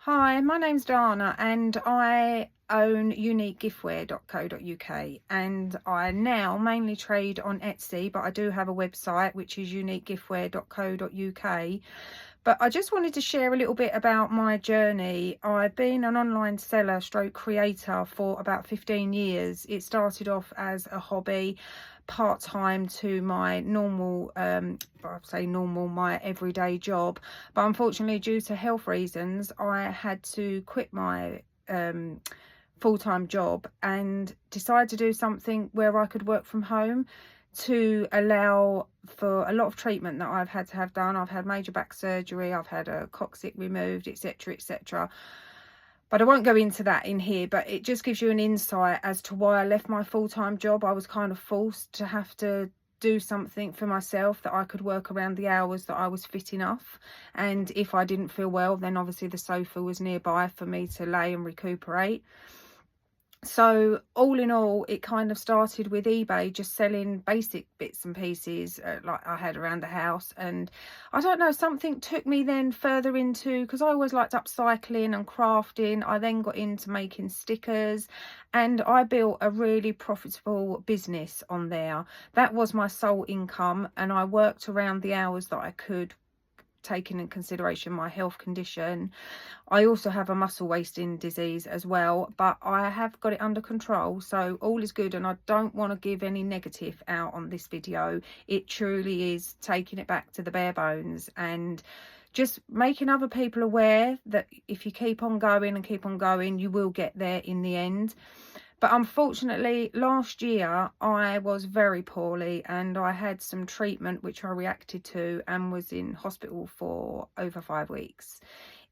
Hi, my name's Dana and I own uniquegiftware.co.uk, and I now mainly trade on Etsy, but I do have a website which is uniquegiftware.co.uk. But I just wanted to share a little bit about my journey. I've been an online seller stroke creator for about 15 years. It started off as a hobby, part-time to my normal, my everyday job. But unfortunately, due to health reasons, I had to quit my full-time job and decide to do something where I could work from home to allow for a lot of treatment that I've had to have done. I've had major back surgery, I've had a coccyx removed, etc, etc. But I won't go into that in here, but it just gives you an insight as to why I left my full-time job. I was kind of forced to have to do something for myself that I could work around the hours that I was fit enough. And if I didn't feel well, then obviously the sofa was nearby for me to lay and recuperate. So all in all, it kind of started with eBay, just selling basic bits and pieces like I had around the house. And I don't know, something took me then further into, because I always liked upcycling and crafting. I then got into making stickers and I built a really profitable business on there. That was my sole income, and I worked around the hours that I could, taking in consideration my health condition. I also have a muscle wasting disease as well, but I have got it under control, so all is good. And I don't want to give any negative out on this video. It truly is taking it back to the bare bones and just making other people aware that if you keep on going and keep on going, you will get there in the end. But unfortunately, last year I was very poorly and I had some treatment which I reacted to and was in hospital for over 5 weeks.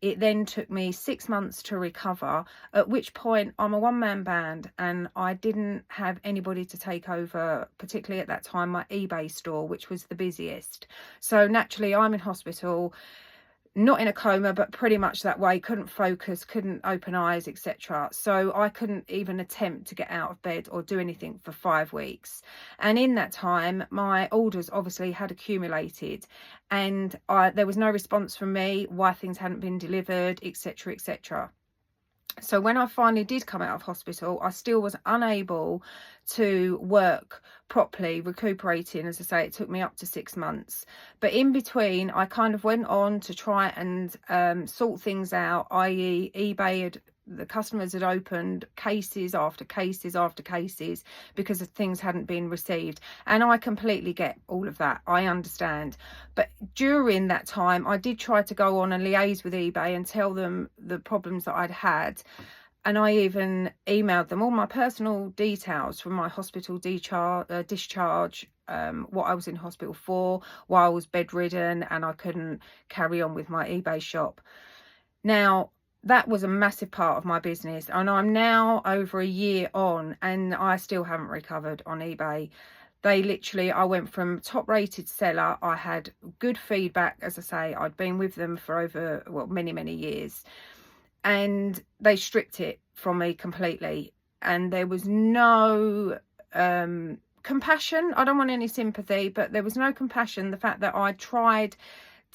It then took me 6 months to recover, at which point I'm a one-man band and I didn't have anybody to take over, particularly at that time, my eBay store, which was the busiest. So naturally I'm in hospital, not in a coma, but pretty much that way. Couldn't focus, couldn't open eyes, etc. So I couldn't even attempt to get out of bed or do anything for 5 weeks. And in that time, my orders obviously had accumulated and there was no response from me, why things hadn't been delivered, etc, etc. So when I finally did come out of hospital, I still was unable to work properly, recuperating. As I say, it took me up to 6 months. But in between, I kind of went on to try and sort things out, i.e. eBay the customers had opened cases after cases after cases because of things hadn't been received. And I completely get all of that. I understand. But during that time, I did try to go on and liaise with eBay and tell them the problems that I'd had. And I even emailed them all my personal details from my hospital discharge, what I was in hospital for, why I was bedridden and I couldn't carry on with my eBay shop. Now, that was a massive part of my business, and I'm now over a year on and I still haven't recovered on eBay. They literally, I went from top rated seller, I had good feedback. As I say, I'd been with them for over, well, many years, and they stripped it from me completely. And there was no compassion. I don't want any sympathy, but there was no compassion. The fact that I tried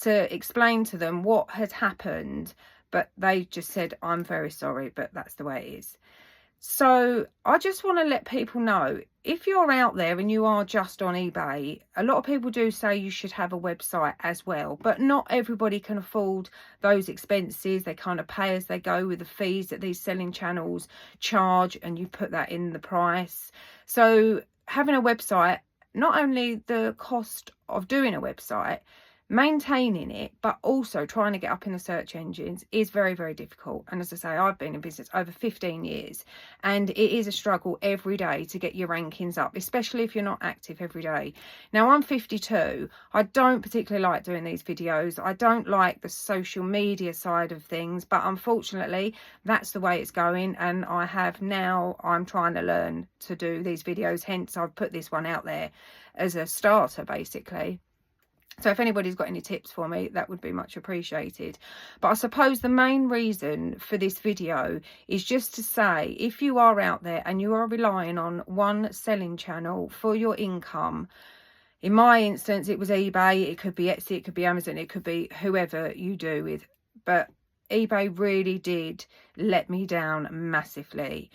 to explain to them what had happened, but they just said, I'm very sorry, but that's the way it is. So I just want to let people know, if you're out there and you are just on eBay, a lot of people do say you should have a website as well, but not everybody can afford those expenses. They kind of pay as they go with the fees that these selling channels charge, and you put that in the price. So having a website, not only the cost of doing a website, maintaining it, but also trying to get up in the search engines is very difficult. And as I say, I've been in business over 15 years and it is a struggle every day to get your rankings up, especially if you're not active every day. Now, I'm 52. I don't particularly like doing these videos. I don't like the social media side of things, but unfortunately that's the way it's going. And I'm trying to learn to do these videos, hence I've put this one out there as a starter basically. So if anybody's got any tips for me, that would be much appreciated. But I suppose the main reason for this video is just to say, if you are out there and you are relying on one selling channel for your income, in my instance, it was eBay, it could be Etsy, it could be Amazon, it could be whoever you do with. But eBay really did let me down massively.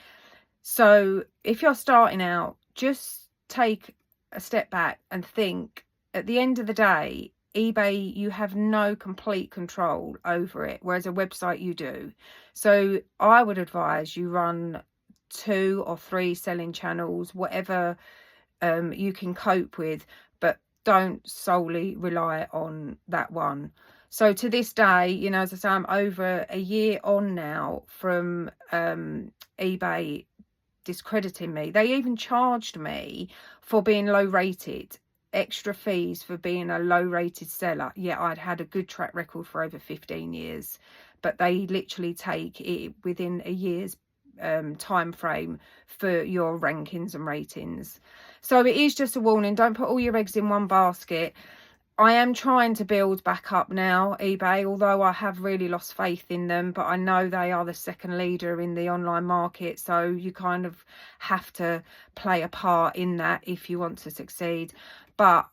So if you're starting out, just take a step back and think, at the end of the day, eBay, you have no complete control over it, whereas a website you do. So I would advise you run 2 or 3 selling channels, whatever you can cope with, but don't solely rely on that one. So to this day, you know, as I say, I'm over a year on now from eBay discrediting me. They even charged me for being low rated, extra fees for being a low rated seller. Yeah, I'd had a good track record for over 15 years, but they literally take it within a year's time frame for your rankings and ratings. So it is just a warning, don't put all your eggs in one basket. I am trying to build back up now, eBay, although I have really lost faith in them, but I know they are the second leader in the online market, so you kind of have to play a part in that if you want to succeed. But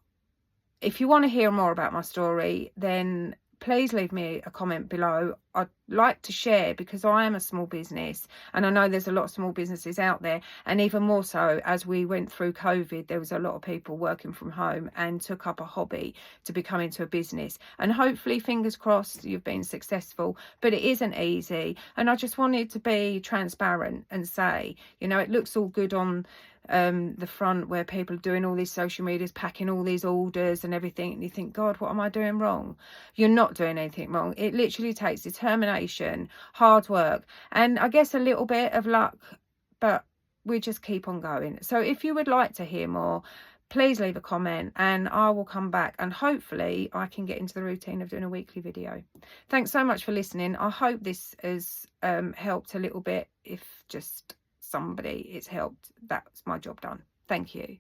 if you want to hear more about my story, then please leave me a comment below. I'd like to share, because I am a small business and I know there's a lot of small businesses out there, and even more so as we went through COVID, there was a lot of people working from home and took up a hobby to become into a business, and hopefully, fingers crossed, you've been successful, but it isn't easy. And I just wanted to be transparent and say, you know, it looks all good on the front where people are doing all these social medias, packing all these orders and everything, and you think, God, what am I doing wrong? You're not doing anything wrong. It literally takes determination, hard work, and I guess a little bit of luck, but we just keep on going. So if you would like to hear more, please leave a comment and I will come back, and hopefully I can get into the routine of doing a weekly video. Thanks so much for listening. I hope this has helped a little bit. If just somebody it's helped, that's my job done. Thank you.